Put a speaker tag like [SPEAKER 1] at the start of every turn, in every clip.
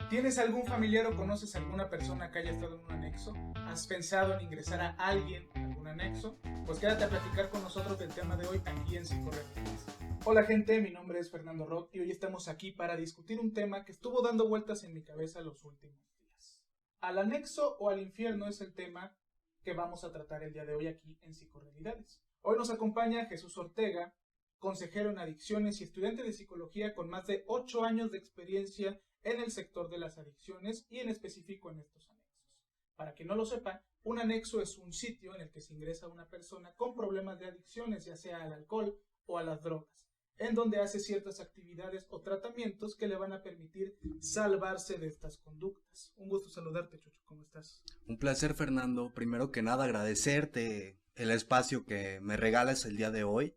[SPEAKER 1] ¿Tienes algún familiar o conoces alguna persona que haya estado en un anexo? ¿Has pensado en ingresar a alguien a algún anexo? Pues quédate a platicar con nosotros del tema de hoy aquí en Psicorreactivos. Hola gente, mi nombre es Fernando Rock y hoy estamos aquí para discutir un tema que estuvo dando vueltas en mi cabeza los últimos días. ¿Al anexo o al infierno? Es el tema que vamos a tratar el día de hoy aquí en Psicorealidades. Hoy nos acompaña Jesús Ortega, consejero en adicciones y estudiante de psicología con más de 8 años de experiencia en el sector de las adicciones y en específico en estos anexos. Para quien no lo sepa, un anexo es un sitio en el que se ingresa una persona con problemas de adicciones, ya sea al alcohol o a las drogas, en donde hace ciertas actividades o tratamientos que le van a permitir salvarse de estas conductas. Un gusto saludarte, Chucho, ¿cómo estás?
[SPEAKER 2] Un placer, Fernando. Primero que nada, agradecerte el espacio que me regalas el día de hoy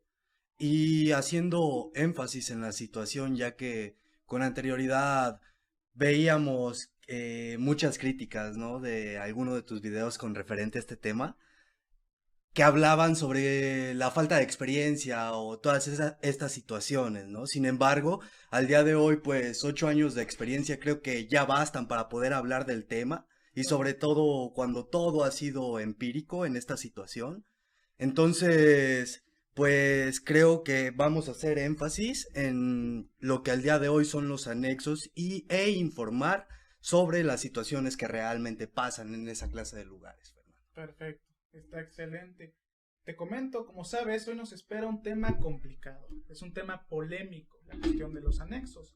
[SPEAKER 2] y haciendo énfasis en la situación, ya que con anterioridad veíamos muchas críticas, ¿no? De alguno de tus videos con referente a este tema, que hablaban sobre la falta de experiencia o todas estas situaciones, ¿no? Sin embargo, al día de hoy, pues 8 años de experiencia creo que ya bastan para poder hablar del tema y
[SPEAKER 1] Claro.
[SPEAKER 2] sobre todo cuando todo ha sido empírico en esta situación. Entonces, pues creo que vamos a hacer énfasis en lo que al día de hoy son los anexos e informar sobre las situaciones que realmente pasan en esa clase de lugares, Fernando.
[SPEAKER 1] Perfecto, está excelente. Te comento, como sabes, hoy nos espera un tema complicado, es un tema polémico, la cuestión de los anexos.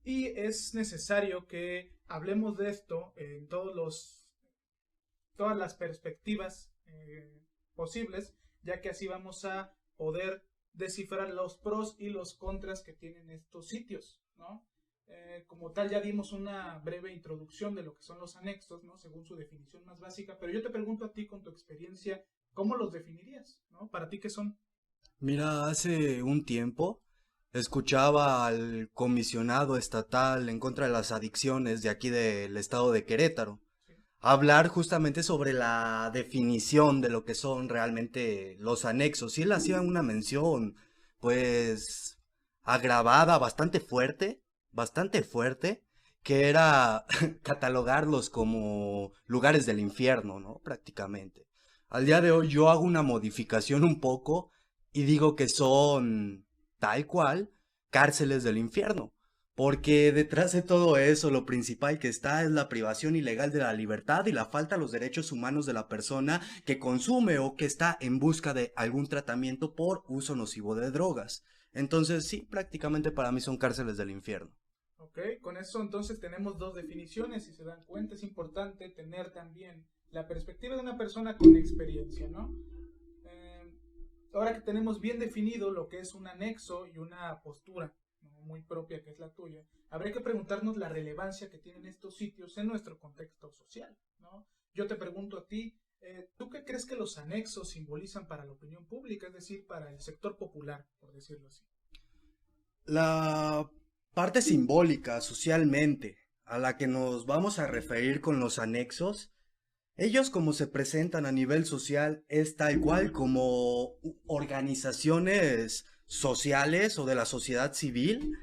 [SPEAKER 1] Y es necesario que hablemos de esto en todas las perspectivas posibles, ya que así vamos a poder descifrar los pros y los contras que tienen estos sitios, ¿no? Como tal, ya dimos una breve introducción de lo que son los anexos, ¿no? Según su definición más básica, pero yo te pregunto a ti, con tu experiencia, ¿cómo los definirías? ¿No? Para ti, ¿qué son?
[SPEAKER 2] Mira, hace un tiempo escuchaba al comisionado estatal en contra de las adicciones de aquí del estado de Querétaro
[SPEAKER 1] ¿Sí?
[SPEAKER 2] hablar justamente sobre la definición de lo que son realmente los anexos. Y él hacía una mención, pues, agravada, bastante fuerte, que era catalogarlos como lugares del infierno, ¿no? Prácticamente. Al día de hoy yo hago una modificación un poco y digo que son tal cual cárceles del infierno. Porque detrás de todo eso, lo principal que está es la privación ilegal de la libertad y la falta a los derechos humanos de la persona que consume o que está en busca de algún tratamiento por uso nocivo de drogas. Entonces, sí, prácticamente para mí son cárceles del infierno.
[SPEAKER 1] Ok, con eso entonces tenemos dos definiciones. Si se dan cuenta, es importante tener también la perspectiva de una persona con experiencia, ¿no? Eh, Ahora que tenemos bien definido lo que es un anexo y una postura, ¿no? Muy propia que es la tuya, habría que preguntarnos la relevancia que tienen estos sitios en nuestro contexto social, ¿no? Yo te pregunto a ti, ¿tú qué crees que los anexos simbolizan para la opinión pública, es decir, para el sector popular, por decirlo así?
[SPEAKER 2] La parte simbólica socialmente a la que nos vamos a referir con los anexos, ellos como se presentan a nivel social es tal cual como organizaciones sociales o de la sociedad civil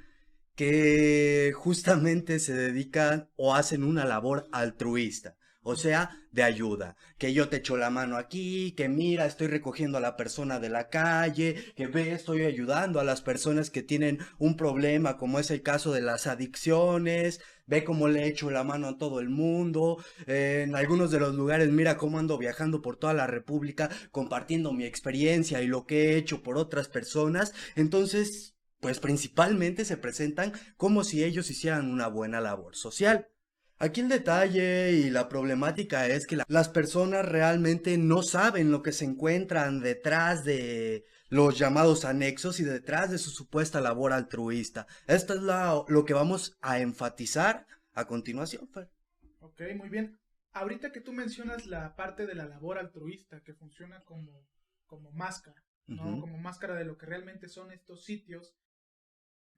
[SPEAKER 2] que justamente se dedican o hacen una labor altruista, o sea, de ayuda, que yo te echo la mano aquí, que mira, estoy recogiendo a la persona de la calle, que ve, estoy ayudando a las personas que tienen un problema, como es el caso de las adicciones, ve cómo le echo la mano a todo el mundo, en algunos de los lugares, mira cómo ando viajando por toda la República, compartiendo mi experiencia y lo que he hecho por otras personas, entonces pues principalmente se presentan como si ellos hicieran una buena labor social. Aquí el detalle y la problemática es que las personas realmente no saben lo que se encuentran detrás de los llamados anexos y detrás de su supuesta labor altruista. Esto es lo que vamos a enfatizar a continuación, Fer.
[SPEAKER 1] Ok, muy bien. Ahorita que tú mencionas la parte de la labor altruista que funciona como máscara, ¿no?
[SPEAKER 2] Ujú.
[SPEAKER 1] Como máscara de lo que realmente son estos sitios,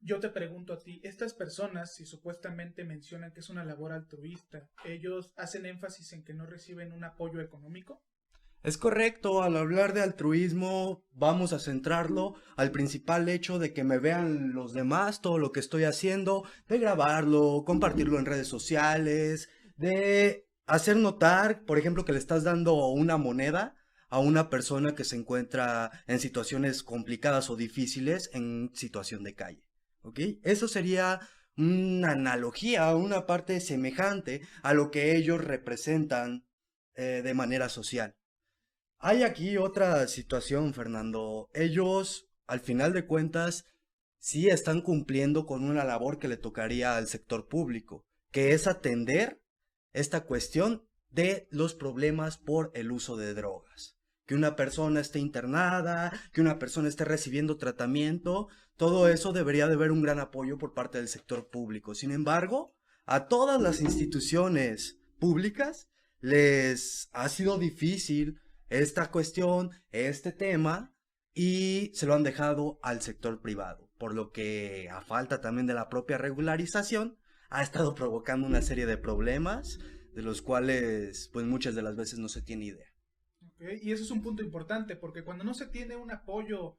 [SPEAKER 1] yo te pregunto a ti, estas personas, si supuestamente mencionan que es una labor altruista, ¿ellos hacen énfasis en que no reciben un apoyo económico?
[SPEAKER 2] Es correcto, al hablar de altruismo, vamos a centrarlo al principal hecho de que me vean los demás, todo lo que estoy haciendo, de grabarlo, compartirlo en redes sociales, de hacer notar, por ejemplo, que le estás dando una moneda a una persona que se encuentra en situaciones complicadas o difíciles en situación de calle. ¿Ok? Eso sería una analogía, una parte semejante a lo que ellos representan de manera social. Hay aquí otra situación, Fernando. Ellos, al final de cuentas, sí están cumpliendo con una labor que le tocaría al sector público, que es atender esta cuestión de los problemas por el uso de drogas. Que una persona esté internada, que una persona esté recibiendo tratamiento, todo eso debería de haber un gran apoyo por parte del sector público. Sin embargo, a todas las instituciones públicas les ha sido difícil esta cuestión, este tema, y se lo han dejado al sector privado, por lo que a falta también de la propia regularización, ha estado provocando una serie de problemas de los cuales pues muchas de las veces no se tiene idea.
[SPEAKER 1] Okay. Y eso es un punto importante, porque cuando no se tiene un apoyo,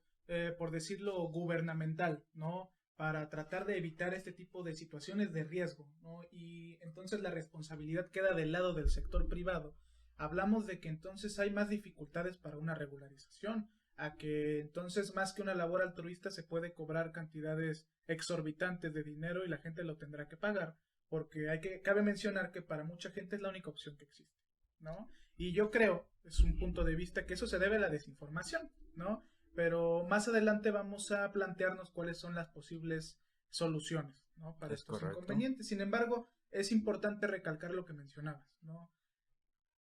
[SPEAKER 1] por decirlo, gubernamental, ¿no? Para tratar de evitar este tipo de situaciones de riesgo, ¿no? Y entonces la responsabilidad queda del lado del sector privado. Hablamos de que entonces hay más dificultades para una regularización, a que entonces más que una labor altruista se puede cobrar cantidades exorbitantes de dinero y la gente lo tendrá que pagar, porque cabe mencionar que para mucha gente es la única opción que existe, ¿no? Y yo creo, es un punto de vista, que eso se debe a la desinformación, ¿no? Pero más adelante vamos a plantearnos cuáles son las posibles soluciones, ¿no? Para
[SPEAKER 2] Es
[SPEAKER 1] estos
[SPEAKER 2] correcto.
[SPEAKER 1] inconvenientes. Sin embargo, es importante recalcar lo que mencionabas, ¿no?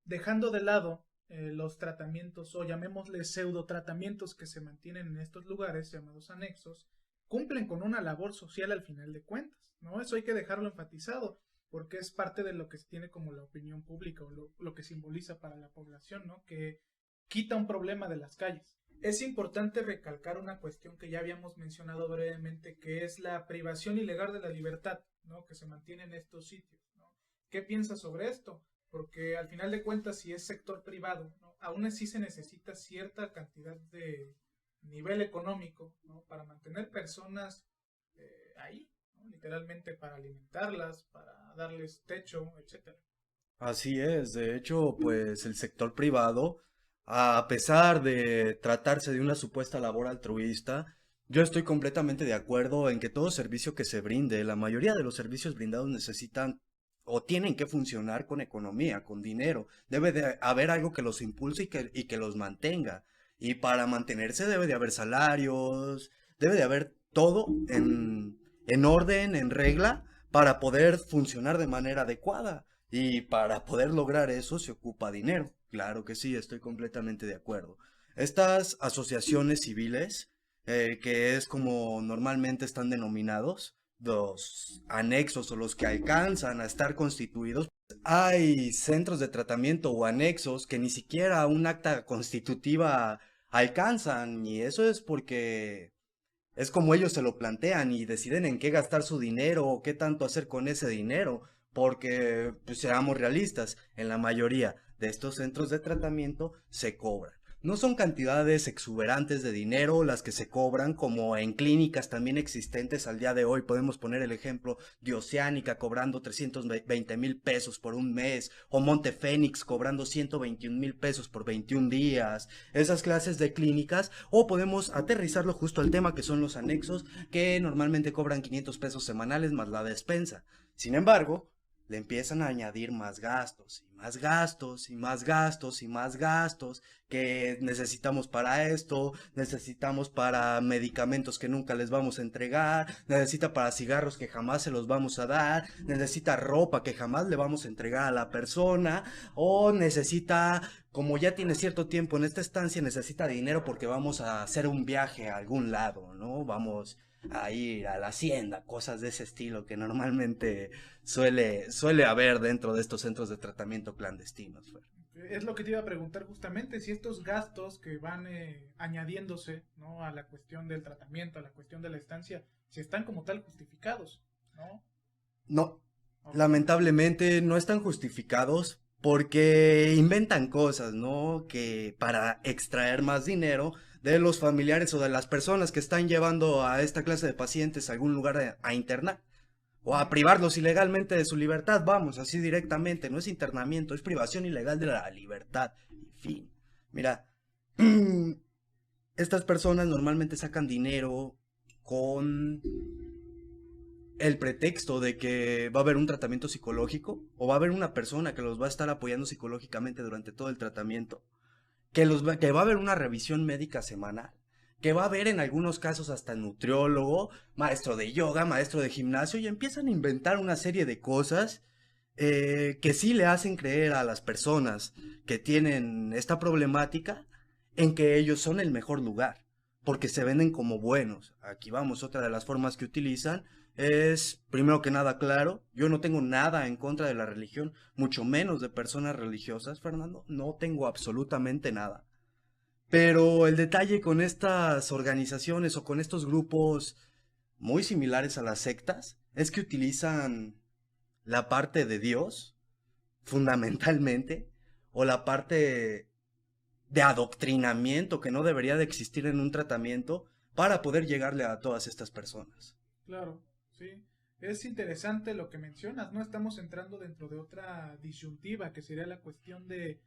[SPEAKER 1] Dejando de lado los tratamientos, o llamémosle pseudo tratamientos que se mantienen en estos lugares llamados anexos, cumplen con una labor social al final de cuentas, ¿no? Eso hay que dejarlo enfatizado, porque es parte de lo que se tiene como la opinión pública, o lo que simboliza para la población, ¿no? Que quita un problema de las calles. Es importante recalcar una cuestión que ya habíamos mencionado brevemente, que es la privación ilegal de la libertad, ¿no? Que se mantiene en estos sitios, ¿no? ¿Qué piensas sobre esto? Porque al final de cuentas, si es sector privado, ¿no? Aún así se necesita cierta cantidad de nivel económico, ¿no? Para mantener personas ahí, ¿no? Literalmente para alimentarlas, para darles techo, etcétera.
[SPEAKER 2] Así es, de hecho, pues el sector privado, a pesar de tratarse de una supuesta labor altruista, yo estoy completamente de acuerdo en que todo servicio que se brinde, la mayoría de los servicios brindados necesitan o tienen que funcionar con economía, con dinero. Debe de haber algo que los impulse y que los mantenga. Y para mantenerse debe de haber salarios, debe de haber todo en orden, en regla, para poder funcionar de manera adecuada. Y para poder lograr eso se ocupa dinero. Claro que sí, estoy completamente de acuerdo. Estas asociaciones civiles, que es como normalmente están denominados, los anexos o los que alcanzan a estar constituidos, hay centros de tratamiento o anexos que ni siquiera un acta constitutiva alcanzan, y eso es porque es como ellos se lo plantean y deciden en qué gastar su dinero o qué tanto hacer con ese dinero, porque, pues, seamos realistas, en la mayoría de estos centros de tratamiento se cobran. No son cantidades exuberantes de dinero las que se cobran, como en clínicas también existentes al día de hoy. Podemos poner el ejemplo de Oceánica cobrando 320,000 pesos por un mes, o Monte Fénix cobrando 121,000 pesos por 21 días. Esas clases de clínicas, o podemos aterrizarlo justo al tema que son los anexos, que normalmente cobran 500 pesos semanales más la despensa. Sin embargo, le empiezan a añadir más gastos y más gastos y más gastos y más gastos que necesitamos para esto, necesitamos para medicamentos que nunca les vamos a entregar, necesita para cigarros que jamás se los vamos a dar, necesita ropa que jamás le vamos a entregar a la persona, o necesita, como ya tiene cierto tiempo en esta estancia, necesita dinero porque vamos a hacer un viaje a algún lado, ¿no? Vamos a ir a la hacienda, cosas de ese estilo que normalmente suele haber dentro de estos centros de tratamiento clandestinos, Fer.
[SPEAKER 1] Es lo que te iba a preguntar justamente, si estos gastos que van añadiéndose, ¿no? A la cuestión del tratamiento, a la cuestión de la estancia, si están como tal justificados, ¿no?
[SPEAKER 2] No,
[SPEAKER 1] Ok.
[SPEAKER 2] lamentablemente no están justificados porque inventan cosas, ¿no? Que para extraer más dinero de los familiares o de las personas que están llevando a esta clase de pacientes a algún lugar a internar o a privarlos ilegalmente de su libertad, vamos, así directamente, no es internamiento, es privación ilegal de la libertad. En fin, mira, estas personas normalmente sacan dinero con el pretexto de que va a haber un tratamiento psicológico o va a haber una persona que los va a estar apoyando psicológicamente durante todo el tratamiento, que va a haber una revisión médica semanal, que va a haber en algunos casos hasta nutriólogo, maestro de yoga, maestro de gimnasio, y empiezan a inventar una serie de cosas que sí le hacen creer a las personas que tienen esta problemática en que ellos son el mejor lugar, porque se venden como buenos. Aquí vamos, otra de las formas que utilizan es, primero que nada, claro, yo no tengo nada en contra de la religión, mucho menos de personas religiosas, Fernando, no tengo absolutamente nada. Pero el detalle con estas organizaciones o con estos grupos muy similares a las sectas es que utilizan la parte de Dios, fundamentalmente, o la parte de adoctrinamiento que no debería de existir en un tratamiento para poder llegarle a todas estas personas.
[SPEAKER 1] Claro, sí. Es interesante lo que mencionas, ¿no? Estamos entrando dentro de otra disyuntiva, que sería la cuestión de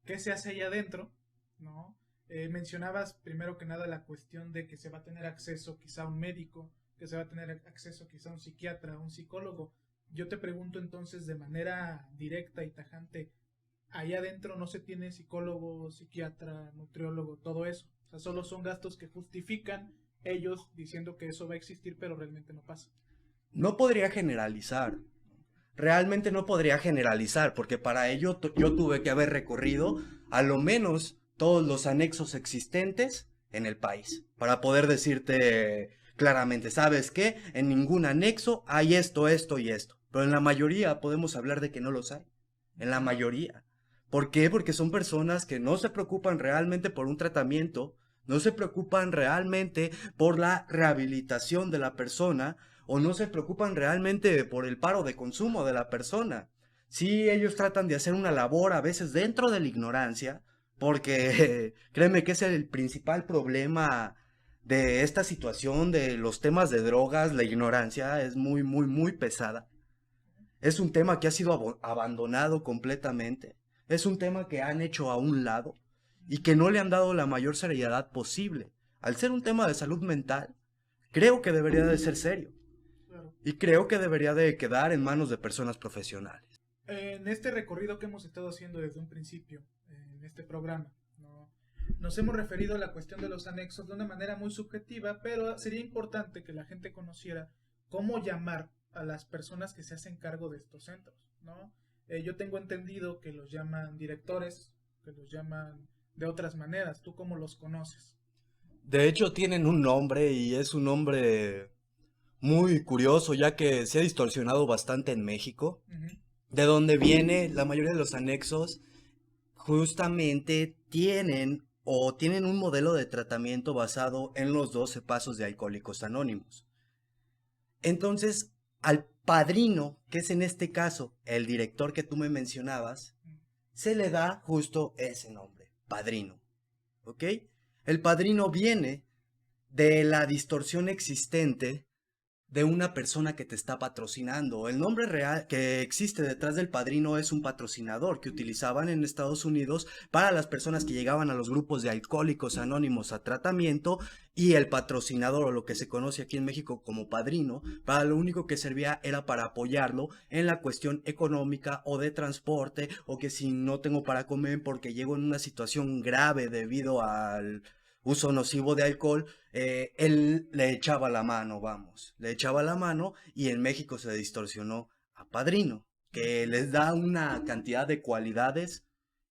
[SPEAKER 1] qué se hace allá adentro, ¿no? Mencionabas primero que nada la cuestión de que se va a tener acceso quizá a un médico, que se va a tener acceso quizá a un psiquiatra, a un psicólogo. Yo te pregunto entonces de manera directa y tajante, allá adentro no se tiene psicólogo, psiquiatra, nutriólogo, todo eso. O sea, solo son gastos que justifican ellos diciendo que eso va a existir, pero realmente no pasa.
[SPEAKER 2] No podría generalizar, realmente no podría generalizar, porque para ello yo tuve que haber recorrido a lo menos todos los anexos existentes en el país, para poder decirte claramente, ¿sabes qué? En ningún anexo hay esto, esto y esto, pero en la mayoría podemos hablar de que no los hay, en la mayoría. ¿Por qué? Porque son personas que no se preocupan realmente por un tratamiento, no se preocupan realmente por la rehabilitación de la persona, o no se preocupan realmente por el paro de consumo de la persona. Sí, ellos tratan de hacer una labor a veces dentro de la ignorancia, porque créeme que es el principal problema de esta situación de los temas de drogas, la ignorancia es muy, muy, muy pesada. Es un tema que ha sido abandonado completamente. Es un tema que han hecho a un lado y que no le han dado la mayor seriedad posible. Al ser un tema de salud mental, creo que debería de ser serio.
[SPEAKER 1] Claro.
[SPEAKER 2] Y creo que debería de quedar en manos de personas profesionales.
[SPEAKER 1] En este recorrido que hemos estado haciendo desde un principio, en este programa, ¿no? Nos hemos referido a la cuestión de los anexos de una manera muy subjetiva, pero sería importante que la gente conociera cómo llamar a las personas que se hacen cargo de estos centros, ¿no? Yo tengo entendido que los llaman directores, que los llaman de otras maneras. ¿Tú cómo los conoces?
[SPEAKER 2] De hecho, tienen un nombre y es un nombre muy curioso, ya que se ha distorsionado bastante en México,
[SPEAKER 1] Ujú.
[SPEAKER 2] de donde viene la mayoría de los anexos, justamente tienen un modelo de tratamiento basado en los 12 pasos de Alcohólicos Anónimos. Entonces, al padrino, que es en este caso el director que tú me mencionabas, se le da justo ese nombre, padrino. ¿Ok? El padrino viene de la distorsión existente de una persona que te está patrocinando. El nombre real que existe detrás del padrino es un patrocinador que utilizaban en Estados Unidos para las personas que llegaban a los grupos de alcohólicos anónimos a tratamiento, y el patrocinador, o lo que se conoce aquí en México como padrino, para lo único que servía era para apoyarlo en la cuestión económica o de transporte, o que si no tengo para comer porque llego en una situación grave debido al uso nocivo de alcohol, él le echaba la mano, vamos, le echaba la mano, y en México se distorsionó a padrino, que les da una cantidad de cualidades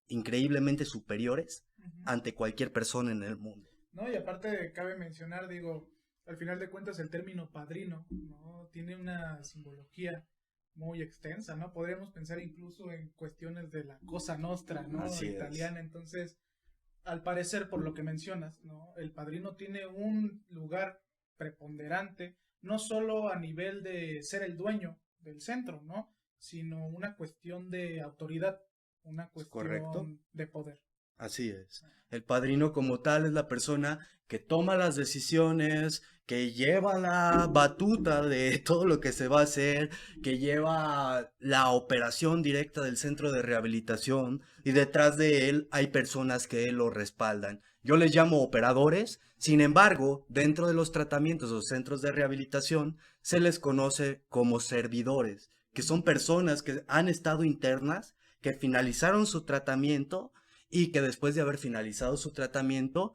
[SPEAKER 2] increíblemente superiores
[SPEAKER 1] Ujú.
[SPEAKER 2] ante cualquier persona en el mundo.
[SPEAKER 1] No, y aparte cabe mencionar, digo, al final de cuentas el término padrino, ¿no? Tiene una simbología muy extensa, ¿no? Podríamos pensar incluso en cuestiones de la Cosa Nostra, ¿no?
[SPEAKER 2] Así es.
[SPEAKER 1] Italiana. Entonces, al parecer, por lo que mencionas, ¿no? El padrino tiene un lugar preponderante, no solo a nivel de ser el dueño del centro, ¿no? sino una cuestión de autoridad, una
[SPEAKER 2] ¿Correcto?
[SPEAKER 1] cuestión de poder.
[SPEAKER 2] Así es. El padrino como tal es la persona que toma las decisiones, que lleva la batuta de todo lo que se va a hacer, que lleva la operación directa del centro de rehabilitación y detrás de él hay personas que lo respaldan. Yo les llamo operadores, sin embargo, dentro de los tratamientos o centros de rehabilitación se les conoce como servidores, que son personas que han estado internas, que finalizaron su tratamiento y que después de haber finalizado su tratamiento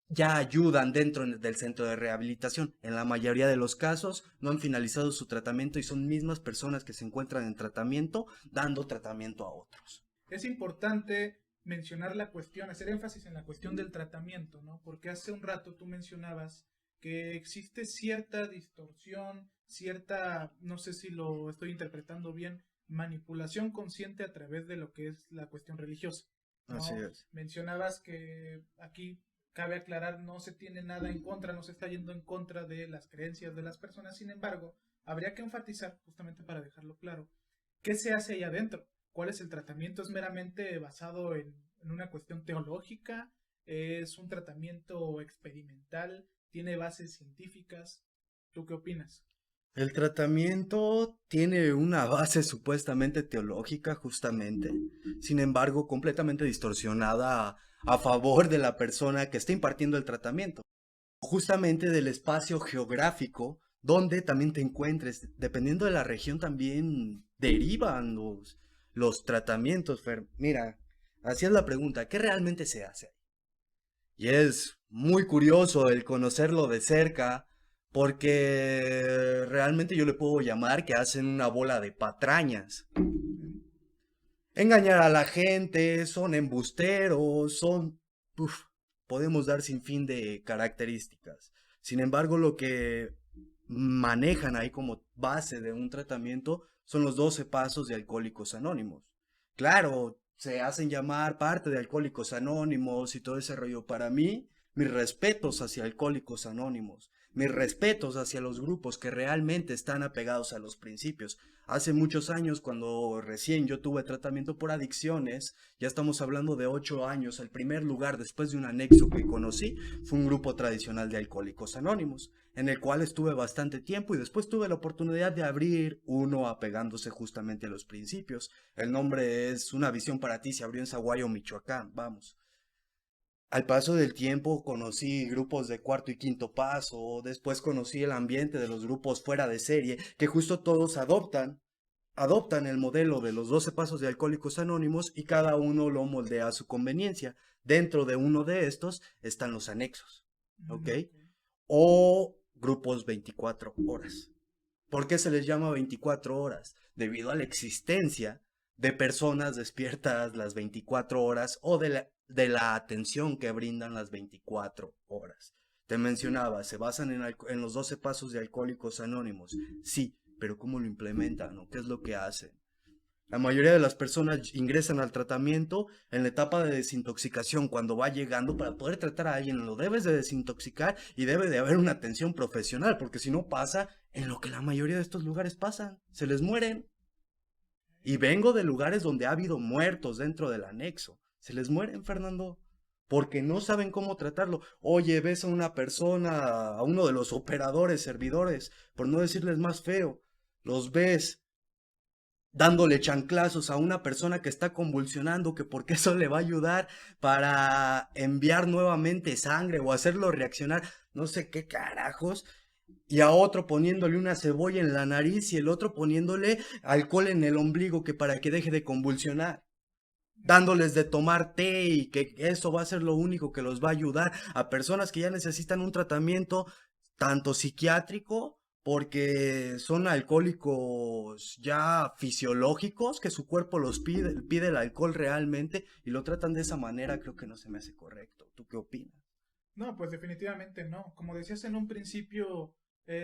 [SPEAKER 2] ya ayudan dentro del centro de rehabilitación. En la mayoría de los casos no han finalizado su tratamiento y son mismas personas que se encuentran en tratamiento dando tratamiento a otros.
[SPEAKER 1] Es importante mencionar la cuestión, hacer énfasis en la cuestión del tratamiento, ¿no? Porque hace un rato tú mencionabas que existe cierta distorsión, cierta, no sé si lo estoy interpretando bien, manipulación consciente a través de lo que es la cuestión religiosa,
[SPEAKER 2] Así
[SPEAKER 1] ¿no?
[SPEAKER 2] es.
[SPEAKER 1] Mencionabas que aquí cabe aclarar, no se tiene nada en contra, no se está yendo en contra de las creencias de las personas, sin embargo, habría que enfatizar, justamente para dejarlo claro, qué se hace ahí adentro. ¿Cuál es el tratamiento? ¿Es meramente basado en una cuestión teológica? ¿Es un tratamiento experimental? ¿Tiene bases científicas? ¿Tú qué opinas?
[SPEAKER 2] El tratamiento tiene una base supuestamente teológica, justamente, sin embargo, completamente distorsionada a favor de la persona que está impartiendo el tratamiento. Justamente del espacio geográfico donde también te encuentres. Dependiendo de la región también derivan los tratamientos, Fer. Mira, así es la pregunta, ¿qué realmente se hace? Y es muy curioso el conocerlo de cerca porque realmente yo le puedo llamar que hacen una bola de patrañas. Engañar a la gente, son embusteros, uf, podemos dar sin fin de características. Sin embargo, lo que manejan ahí como base de un tratamiento son los 12 pasos de Alcohólicos Anónimos. Claro, se hacen llamar parte de Alcohólicos Anónimos y todo ese rollo. Para mí, mis respetos hacia Alcohólicos Anónimos, mis respetos hacia los grupos que realmente están apegados a los principios. Hace muchos años, cuando recién yo tuve tratamiento por adicciones, ya estamos hablando de 8 años, el primer lugar después de un anexo que conocí fue un grupo tradicional de Alcohólicos Anónimos, en el cual estuve bastante tiempo y después tuve la oportunidad de abrir uno apegándose justamente a los principios. El nombre es Una Visión para Ti, se abrió en Zaguayo, Michoacán, vamos. Al paso del tiempo conocí grupos de cuarto y quinto paso, después conocí el ambiente de los grupos fuera de serie, que justo todos adoptan el modelo de los 12 pasos de Alcohólicos Anónimos y cada uno lo moldea a su conveniencia. Dentro de uno de estos están los anexos, ¿ok?
[SPEAKER 1] Ok.
[SPEAKER 2] O grupos 24 horas. ¿Por qué se les llama 24 horas? Debido a la existencia de personas despiertas las 24 horas o de la atención que brindan las 24 horas. Te mencionaba, se basan en los 12 pasos de Alcohólicos Anónimos. Sí, pero ¿cómo lo implementan o qué es lo que hacen? La mayoría de las personas ingresan al tratamiento en la etapa de desintoxicación. Cuando va llegando, para poder tratar a alguien, lo debes de desintoxicar y debe de haber una atención profesional, porque si no pasa en lo que la mayoría de estos lugares pasan, se les mueren. Y vengo de lugares donde ha habido muertos dentro del anexo. Se les mueren, Fernando, porque no saben cómo tratarlo. Oye, ves a una persona, a uno de los operadores, servidores, por no decirles más feo, los ves dándole chanclazos a una persona que está convulsionando, que porque eso le va a ayudar para enviar nuevamente sangre o hacerlo reaccionar, no sé qué carajos, y a otro poniéndole una cebolla en la nariz y el otro poniéndole alcohol en el ombligo que para que deje de convulsionar. Dándoles de tomar té y que eso va a ser lo único que los va a ayudar a personas que ya necesitan un tratamiento tanto psiquiátrico porque son alcohólicos ya fisiológicos que su cuerpo los pide el alcohol realmente y lo tratan de esa manera, creo que no se me hace correcto. ¿Tú qué opinas?
[SPEAKER 1] No, pues definitivamente no. Como decías en un principio,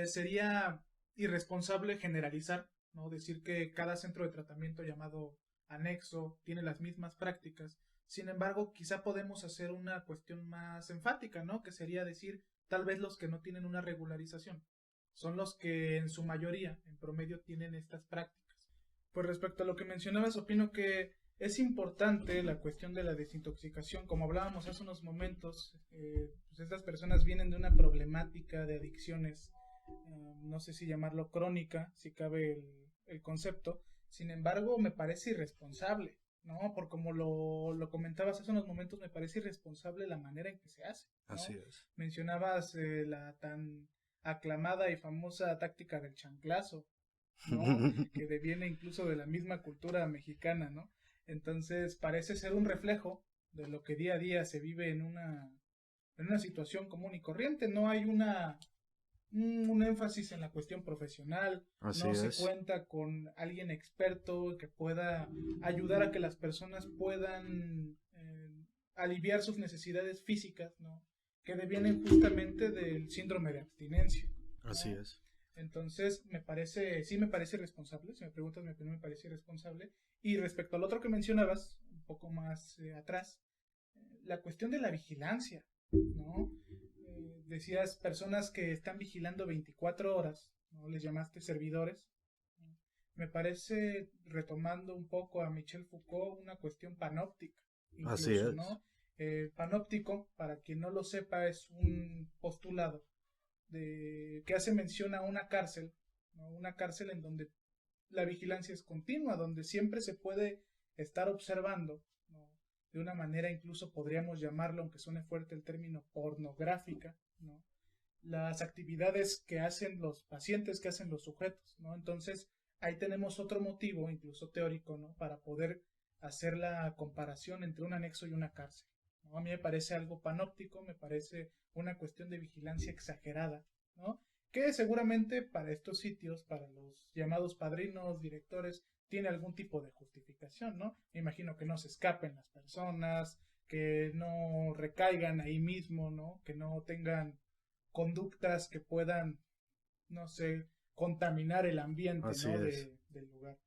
[SPEAKER 1] sería irresponsable generalizar, ¿no? Decir que cada centro de tratamiento llamado anexo tiene las mismas prácticas. Sin embargo, quizá podemos hacer una cuestión más enfática, ¿no? Que sería decir, tal vez los que no tienen una regularización son los que en su mayoría, en promedio, tienen estas prácticas. Pues respecto a lo que mencionabas, opino que es importante la cuestión de la desintoxicación. Como hablábamos hace unos momentos, pues estas personas vienen de una problemática de adicciones, no sé si llamarlo crónica, si cabe el concepto. Sin embargo, me parece irresponsable, ¿no? Por como lo comentabas hace unos momentos, me parece irresponsable la manera en que se hace,
[SPEAKER 2] Así
[SPEAKER 1] ¿no?
[SPEAKER 2] es.
[SPEAKER 1] Mencionabas la tan aclamada y famosa táctica del chanclazo, ¿no? Que deviene incluso de la misma cultura mexicana, ¿no? Entonces parece ser un reflejo de lo que día a día se vive en una situación común y corriente. No hay un énfasis en la cuestión profesional,
[SPEAKER 2] Así
[SPEAKER 1] no se
[SPEAKER 2] es.
[SPEAKER 1] cuenta con alguien experto que pueda ayudar a que las personas puedan aliviar sus necesidades físicas, ¿no? Que devienen justamente del síndrome de abstinencia,
[SPEAKER 2] Así
[SPEAKER 1] ¿no?
[SPEAKER 2] es.
[SPEAKER 1] Entonces, sí me parece responsable, si me preguntas mi opinión me parece irresponsable. Y respecto al otro que mencionabas, un poco más atrás, la cuestión de la vigilancia, ¿no? Decías personas que están vigilando 24 horas, ¿no? Les llamaste servidores. ¿No? Me parece, retomando un poco a Michel Foucault, una cuestión panóptica,
[SPEAKER 2] Así
[SPEAKER 1] incluso,
[SPEAKER 2] es.
[SPEAKER 1] ¿no? Panóptico, para quien no lo sepa, es un postulado que hace mención a una cárcel, ¿no? Una cárcel en donde la vigilancia es continua, donde siempre se puede estar observando, ¿no? De una manera incluso podríamos llamarlo, aunque suene fuerte el término, pornográfica, ¿no? Las actividades que hacen los pacientes, que hacen los sujetos, ¿no? Entonces, ahí tenemos otro motivo, incluso teórico, ¿no? Para poder hacer la comparación entre un anexo y una cárcel, ¿no? A mí me parece algo panóptico, me parece una cuestión de vigilancia exagerada, ¿no? Que seguramente para estos sitios, para los llamados padrinos, directores, tiene algún tipo de justificación, ¿no? Me imagino que no se escapen las personas, que no recaigan ahí mismo, ¿no? Que no tengan conductas que puedan, no sé, contaminar el ambiente,
[SPEAKER 2] Así
[SPEAKER 1] ¿no?
[SPEAKER 2] es.
[SPEAKER 1] Del lugar.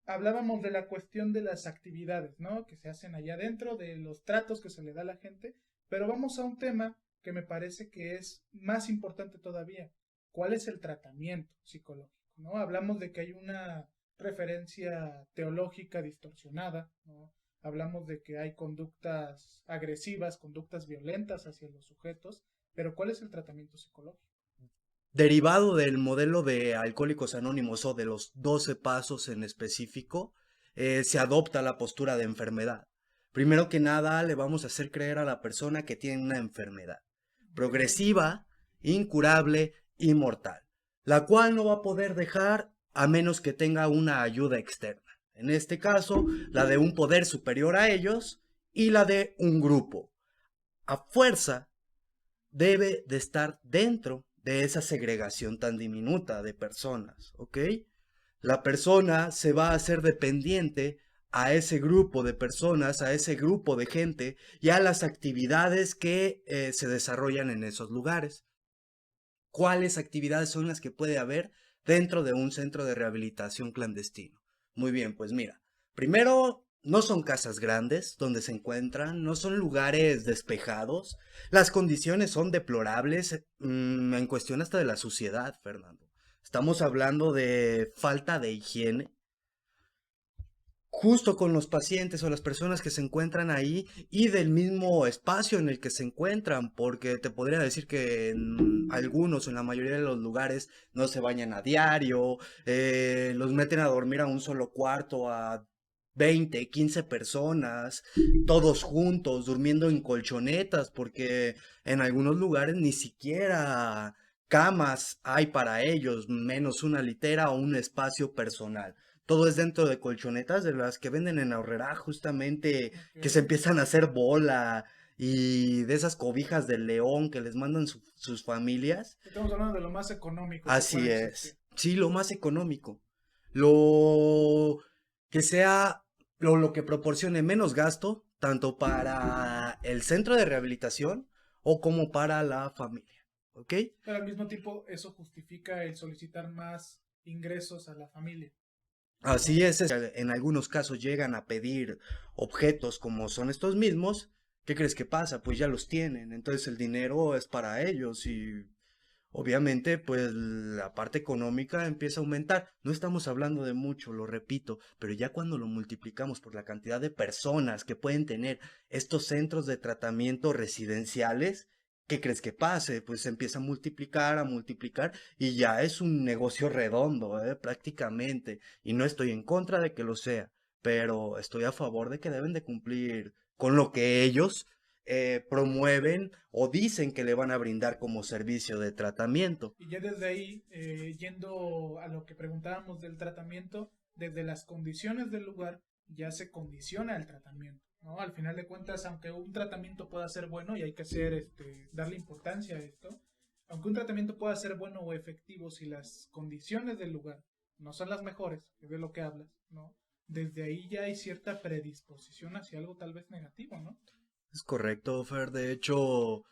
[SPEAKER 1] Hablábamos de la cuestión de las actividades, ¿no? Que se hacen allá adentro, de los tratos que se le da a la gente, pero vamos a un tema que me parece que es más importante todavía. ¿Cuál es el tratamiento psicológico, ¿no? Hablamos de que hay una referencia teológica distorsionada, ¿no? Hablamos de que hay conductas agresivas, conductas violentas hacia los sujetos, pero ¿cuál es el tratamiento psicológico?
[SPEAKER 2] Derivado del modelo de Alcohólicos Anónimos o de los 12 pasos en específico, se adopta la postura de enfermedad. Primero que nada, le vamos a hacer creer a la persona que tiene una enfermedad
[SPEAKER 1] Okay.
[SPEAKER 2] progresiva, incurable y mortal, la cual no va a poder dejar a menos que tenga una ayuda externa. En este caso, la de un poder superior a ellos y la de un grupo. A fuerza debe de estar dentro de esa segregación tan diminuta de personas, ¿ok? La persona se va a hacer dependiente a ese grupo de personas, a ese grupo de gente y a las actividades que se desarrollan en esos lugares. ¿Cuáles actividades son las que puede haber dentro de un centro de rehabilitación clandestino? Muy bien, pues mira, primero, no son casas grandes donde se encuentran, no son lugares despejados, las condiciones son deplorables, en cuestión hasta de la suciedad, Fernando. Estamos hablando de falta de higiene, justo con los pacientes o las personas que se encuentran ahí y del mismo espacio en el que se encuentran, porque te podría decir que en algunos o en la mayoría de los lugares no se bañan a diario, los meten a dormir a un solo cuarto a 20, 15 personas, todos juntos, durmiendo en colchonetas, porque en algunos lugares ni siquiera camas hay para ellos, menos una litera o un espacio personal. Todo es dentro de colchonetas de las que venden en Aurrerá, justamente, que se
[SPEAKER 1] Okay.
[SPEAKER 2] empiezan a hacer bola y de esas cobijas de león que les mandan sus familias.
[SPEAKER 1] Estamos hablando de lo más económico que puede
[SPEAKER 2] Así
[SPEAKER 1] existir.
[SPEAKER 2] es. Sí, lo más económico. Lo que sea, lo que proporcione menos gasto, tanto para el centro de rehabilitación o como para la familia. ¿Ok?
[SPEAKER 1] Pero al mismo tiempo eso justifica el solicitar más ingresos a la familia,
[SPEAKER 2] Así
[SPEAKER 1] ¿no?
[SPEAKER 2] en algunos casos llegan a pedir objetos como son estos mismos. ¿Qué crees que pasa? Pues ya los tienen, entonces el dinero es para ellos y Obviamente, pues la parte económica empieza a aumentar. No estamos hablando de mucho, lo repito, pero ya cuando lo multiplicamos por la cantidad de personas que pueden tener estos centros de tratamiento residenciales, ¿qué crees que pase? Pues se empieza a multiplicar y ya es un negocio redondo, prácticamente. Y no estoy en contra de que lo sea, pero estoy a favor de que deben de cumplir con lo que ellos promueven o dicen que le van a brindar como servicio de tratamiento.
[SPEAKER 1] Y ya desde ahí, yendo a lo que preguntábamos del tratamiento, desde las condiciones del lugar ya se condiciona el tratamiento, ¿no? Al final de cuentas, aunque un tratamiento pueda ser bueno, y hay que hacer, darle importancia a esto, aunque un tratamiento pueda ser bueno o efectivo, si las condiciones del lugar no son las mejores, que es de lo que hablas, ¿no? Desde ahí ya hay cierta predisposición hacia algo tal vez negativo, ¿no?
[SPEAKER 2] Es correcto, Fer. De hecho,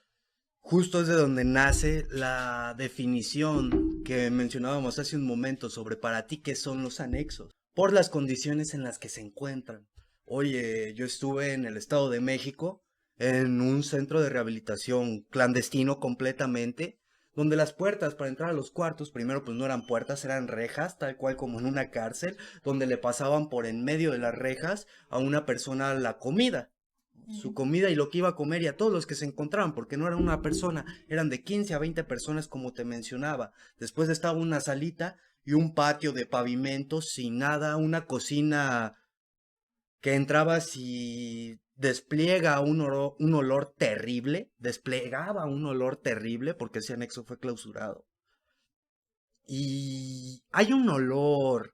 [SPEAKER 2] justo es de donde nace la definición que mencionábamos hace un momento sobre para ti qué son los anexos, por las condiciones en las que se encuentran. Oye, yo estuve en el Estado de México, en un centro de rehabilitación clandestino completamente, donde las puertas para entrar a los cuartos, primero pues no eran puertas, eran rejas, tal cual como en una cárcel, donde le pasaban por en medio de las rejas a una persona la comida, su
[SPEAKER 1] Ujú.
[SPEAKER 2] comida y lo que iba a comer y a todos los que se encontraban, porque no era una persona, eran de 15 a 20 personas como te mencionaba. Después estaba una salita y un patio de pavimento sin nada, una cocina que entrabas y despliega un olor terrible, desplegaba un olor terrible porque ese anexo fue clausurado. Y hay un olor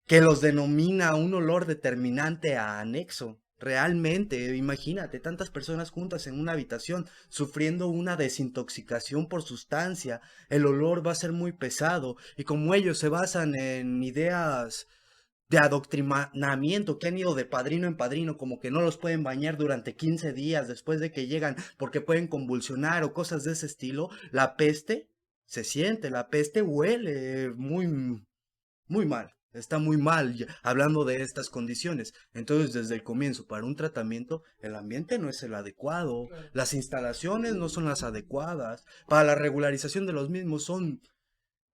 [SPEAKER 2] que los denomina un olor determinante a anexo. Realmente, imagínate, tantas personas juntas en una habitación sufriendo una desintoxicación por sustancia, el olor va a ser muy pesado y como ellos se basan en ideas de adoctrinamiento que han ido de padrino en padrino, como que no los pueden bañar durante 15 días después de que llegan porque pueden convulsionar o cosas de ese estilo, la peste se siente, la peste huele muy mal, está muy mal hablando de estas condiciones. Entonces, desde el comienzo, para un tratamiento, el ambiente no es el adecuado,
[SPEAKER 1] Claro.
[SPEAKER 2] las instalaciones no son las adecuadas, para la regularización de los mismos son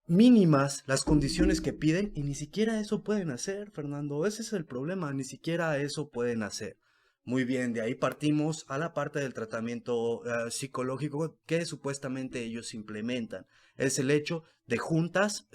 [SPEAKER 2] mínimas las condiciones que piden y ni siquiera eso pueden hacer, Fernando. Ese es el problema, ni siquiera eso pueden hacer. Muy bien, de ahí partimos a la parte del tratamiento psicológico que supuestamente ellos implementan. Es el hecho de juntas,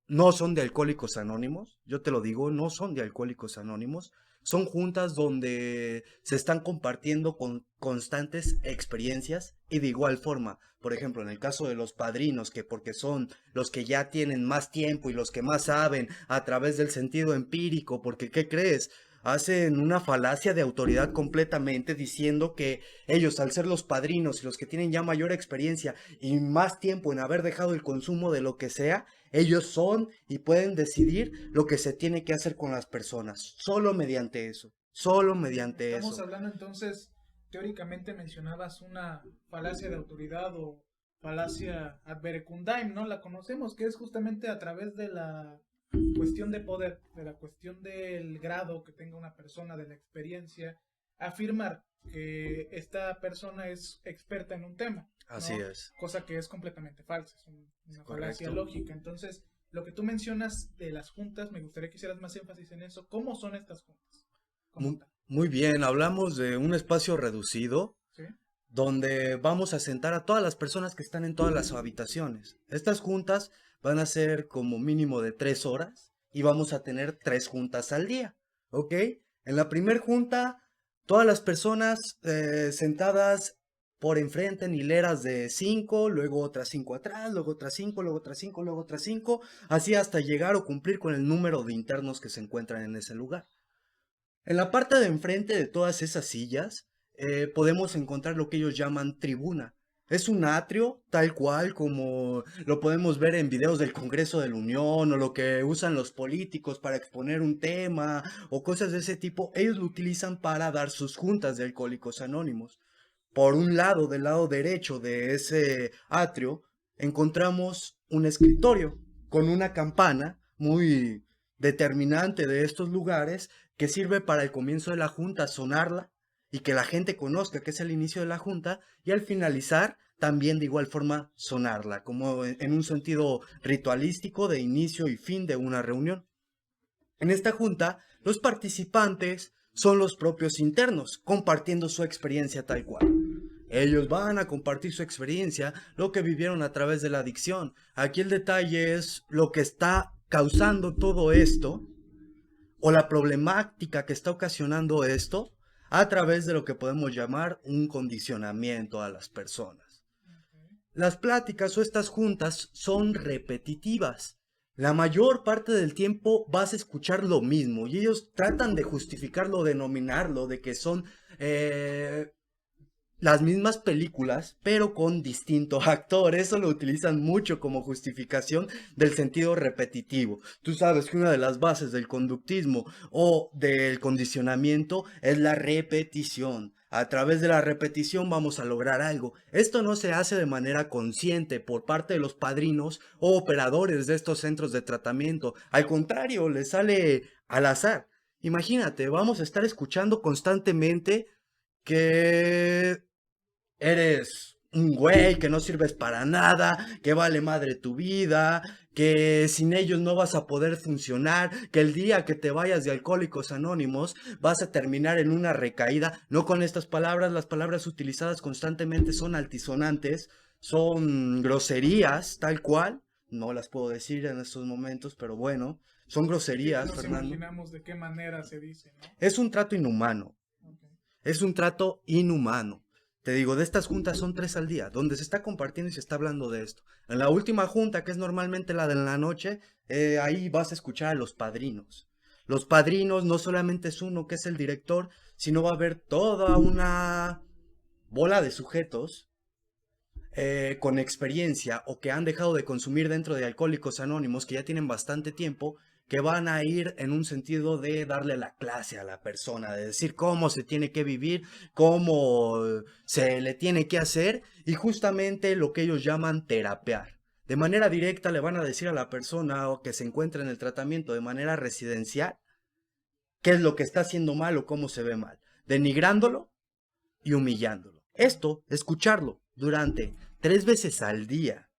[SPEAKER 2] no son de Alcohólicos Anónimos, yo te lo digo, no son de Alcohólicos Anónimos. Son juntas donde se están compartiendo con constantes experiencias y de igual forma, por ejemplo, en el caso de los padrinos, que porque son los que ya tienen más tiempo y los que más saben a través del sentido empírico, porque ¿qué crees? Hacen una falacia de autoridad completamente diciendo que ellos, al ser los padrinos y los que tienen ya mayor experiencia y más tiempo en haber dejado el consumo de lo que sea, ellos son y pueden decidir lo que se tiene que hacer con las personas, solo mediante eso, solo mediante
[SPEAKER 1] Estamos
[SPEAKER 2] eso.
[SPEAKER 1] hablando entonces, teóricamente mencionabas una falacia de autoridad o falacia ad verecundae, ¿no? La conocemos, que es justamente a través de la cuestión de poder, de la cuestión del grado que tenga una persona, de la experiencia, afirmar que esta persona es experta en un tema,
[SPEAKER 2] Así
[SPEAKER 1] ¿no?
[SPEAKER 2] es,
[SPEAKER 1] Cosa que es completamente falsa, es
[SPEAKER 2] es
[SPEAKER 1] una falacia
[SPEAKER 2] correcto.
[SPEAKER 1] lógica. Entonces, lo que tú mencionas de las juntas, me gustaría que hicieras más énfasis en eso. ¿Cómo son estas juntas? Como
[SPEAKER 2] Muy,
[SPEAKER 1] tal.
[SPEAKER 2] muy bien, hablamos de un espacio reducido
[SPEAKER 1] ¿Sí?
[SPEAKER 2] donde vamos a sentar a todas las personas que están en todas las habitaciones. Estas juntas van a ser como mínimo de 3 horas y vamos a tener 3 juntas al día, ¿ok? En la primer junta, todas las personas sentadas por enfrente en hileras de 5, luego otras 5 atrás, luego otras 5, luego otras 5, luego otras 5, así hasta llegar o cumplir con el número de internos que se encuentran en ese lugar. En la parte de enfrente de todas esas sillas podemos encontrar lo que ellos llaman tribuna. Es un atrio tal cual como lo podemos ver en videos del Congreso de la Unión o lo que usan los políticos para exponer un tema o cosas de ese tipo. Ellos lo utilizan para dar sus juntas de alcohólicos anónimos. Por un lado, del lado derecho de ese atrio, encontramos un escritorio con una campana muy determinante de estos lugares que sirve para el comienzo de la junta sonarla y que la gente conozca que es el inicio de la junta y al finalizar también de igual forma sonarla, como en un sentido ritualístico de inicio y fin de una reunión. En esta junta, los participantes son los propios internos, compartiendo su experiencia tal cual. Ellos van a compartir su experiencia, lo que vivieron a través de la adicción. Aquí el detalle es lo que está causando todo esto, o la problemática que está ocasionando esto, a través de lo que podemos llamar un condicionamiento a las personas. Las pláticas o estas juntas son repetitivas. La mayor parte del tiempo vas a escuchar lo mismo y ellos tratan de justificarlo, denominarlo, de que son las mismas películas, pero con distinto actor. Eso lo utilizan mucho como justificación del sentido repetitivo. Tú sabes que una de las bases del conductismo o del condicionamiento es la repetición. A través de la repetición vamos a lograr algo. Esto no se hace de manera consciente por parte de los padrinos o operadores de estos centros de tratamiento. Al contrario, les sale al azar. Imagínate, vamos a estar escuchando constantemente que eres un güey, que no sirves para nada, que vale madre tu vida, que sin ellos no vas a poder funcionar, que el día que te vayas de Alcohólicos Anónimos vas a terminar en una recaída. No con estas palabras, las palabras utilizadas constantemente son altisonantes, son groserías, tal cual. No las puedo decir en estos momentos, pero bueno, son groserías,
[SPEAKER 1] Nos
[SPEAKER 2] Fernando.
[SPEAKER 1] imaginamos de qué manera se dice, ¿no?
[SPEAKER 2] Es un trato inhumano.
[SPEAKER 1] Okay.
[SPEAKER 2] Es un trato inhumano. Te digo, de estas juntas son 3 al día, donde se está compartiendo y se está hablando de esto. En la última junta, que es normalmente la de la noche, ahí vas a escuchar a los padrinos. Los padrinos no solamente es uno que es el director, sino va a haber toda una bola de sujetos con experiencia o que han dejado de consumir dentro de Alcohólicos Anónimos, que ya tienen bastante tiempo, que van a ir en un sentido de darle la clase a la persona, de decir cómo se tiene que vivir, cómo se le tiene que hacer, y justamente lo que ellos llaman terapear. De manera directa le van a decir a la persona o que se encuentra en el tratamiento de manera residencial qué es lo que está haciendo mal o cómo se ve mal, denigrándolo y humillándolo. Esto, escucharlo durante 3 veces al día.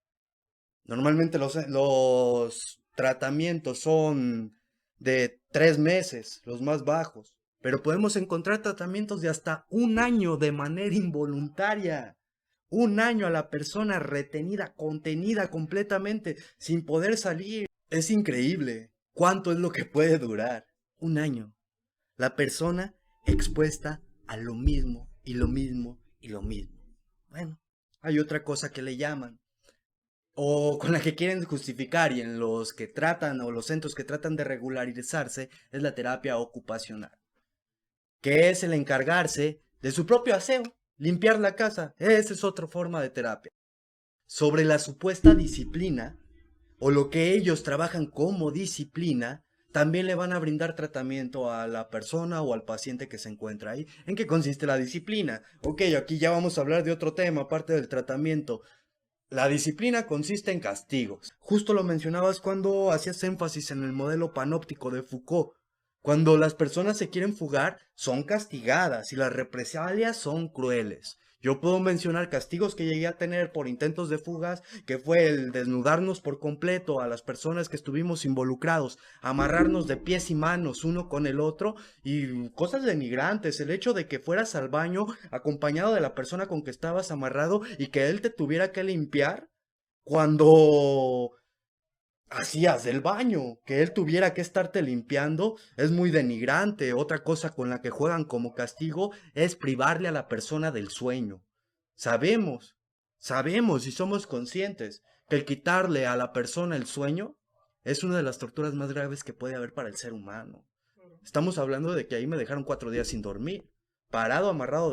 [SPEAKER 2] Normalmente los tratamientos son de 3 meses, los más bajos, pero podemos encontrar tratamientos de hasta 1 año de manera involuntaria. 1 año a la persona retenida, contenida completamente, sin poder salir. Es increíble cuánto es lo que puede durar. 1 año. La persona expuesta a lo mismo y lo mismo y lo mismo. Bueno, hay otra cosa que le llaman, o con la que quieren justificar, y en los que tratan, o los centros que tratan de regularizarse, es la terapia ocupacional, que es el encargarse de su propio aseo, limpiar la casa. Esa es otra forma de terapia. Sobre la supuesta disciplina, o lo que ellos trabajan como disciplina, también le van a brindar tratamiento a la persona o al paciente que se encuentra ahí. ¿En qué consiste la disciplina? Ok, aquí ya vamos a hablar de otro tema, aparte del tratamiento. La disciplina consiste en castigos. Justo lo mencionabas cuando hacías énfasis en el modelo panóptico de Foucault. Cuando las personas se quieren fugar, son castigadas y las represalias son crueles. Yo puedo mencionar castigos que llegué a tener por intentos de fugas, que fue el desnudarnos por completo a las personas que estuvimos involucrados, amarrarnos de pies y manos uno con el otro, y cosas denigrantes, el hecho de que fueras al baño acompañado de la persona con que estabas amarrado y que él te tuviera que limpiar cuando hacías del baño, que él tuviera que estarte limpiando, es muy denigrante. Otra cosa con la que juegan como castigo es privarle a la persona del sueño. Sabemos y somos conscientes que el quitarle a la persona el sueño es una de las torturas más graves que puede haber para el ser humano. Estamos hablando de que ahí me dejaron 4 días sin dormir, parado, amarrado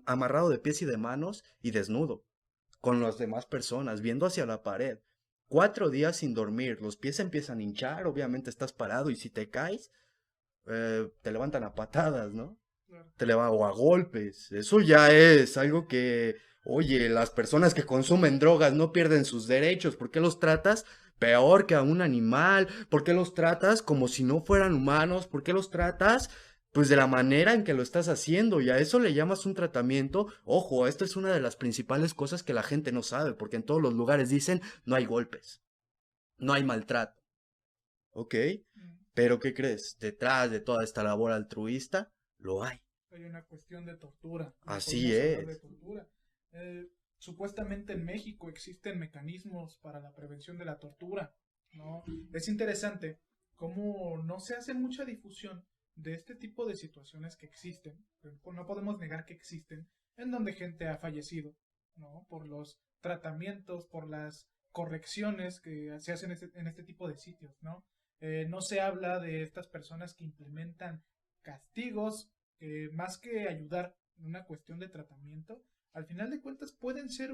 [SPEAKER 2] amarrado de pies y de manos y desnudo, con las demás personas, viendo hacia la pared. 4 días sin dormir, los pies empiezan a hinchar, obviamente estás parado y si te caes, te levantan a patadas, ¿no? O a golpes. Eso ya es algo que, oye, las personas que consumen drogas no pierden sus derechos. ¿Por qué los tratas peor que a un animal? ¿Por qué los tratas como si no fueran humanos? ¿Por qué los tratas pues de la manera en que lo estás haciendo, y a eso le llamas un tratamiento. Ojo, esta es una de las principales cosas que la gente no sabe, porque en todos los lugares dicen no hay golpes, no hay maltrato, ¿ok?
[SPEAKER 1] Mm.
[SPEAKER 2] Pero ¿qué crees? Detrás de toda esta labor altruista, lo hay.
[SPEAKER 1] Hay una cuestión de tortura, y
[SPEAKER 2] Así
[SPEAKER 1] podemos hablar de
[SPEAKER 2] es.
[SPEAKER 1] tortura. Supuestamente en México existen mecanismos para la prevención de la tortura, ¿no? Es interesante cómo no se hace mucha difusión de este tipo de situaciones que existen, pero no podemos negar que existen, en donde gente ha fallecido, ¿no? Por los tratamientos, por las correcciones que se hacen en este tipo de sitios, ¿no? No se habla de estas personas que implementan castigos que más que ayudar en una cuestión de tratamiento, al final de cuentas pueden ser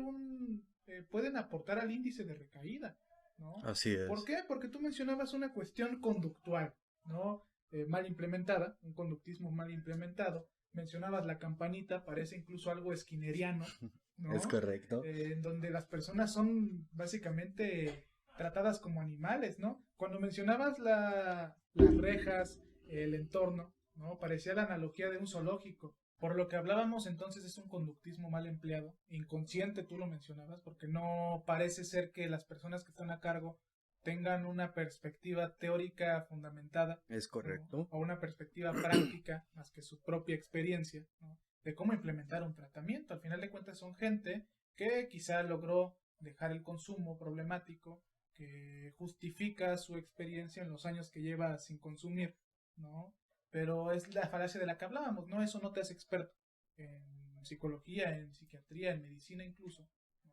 [SPEAKER 1] pueden aportar al índice de recaída, ¿no?
[SPEAKER 2] Así
[SPEAKER 1] ¿Por
[SPEAKER 2] es.
[SPEAKER 1] qué? Porque tú mencionabas una cuestión conductual, ¿no? Mal implementada, un conductismo mal implementado. Mencionabas la campanita, parece incluso algo esquineriano,
[SPEAKER 2] Es
[SPEAKER 1] ¿no?
[SPEAKER 2] correcto.
[SPEAKER 1] En donde las personas son básicamente tratadas como animales, ¿no? Cuando mencionabas las rejas, el entorno, ¿no? Parecía la analogía de un zoológico. Por lo que hablábamos entonces es un conductismo mal empleado, inconsciente tú lo mencionabas, porque no parece ser que las personas que están a cargo tengan una perspectiva teórica fundamentada,
[SPEAKER 2] Es
[SPEAKER 1] ¿no?
[SPEAKER 2] correcto.
[SPEAKER 1] O una perspectiva práctica más que su propia experiencia, ¿no? De cómo implementar un tratamiento. Al final de cuentas son gente que quizá logró dejar el consumo problemático, que justifica su experiencia en los años que lleva sin consumir, ¿no? Pero es la falacia de la que hablábamos, ¿no? Eso no te hace experto en psicología, en psiquiatría, en medicina incluso, ¿no?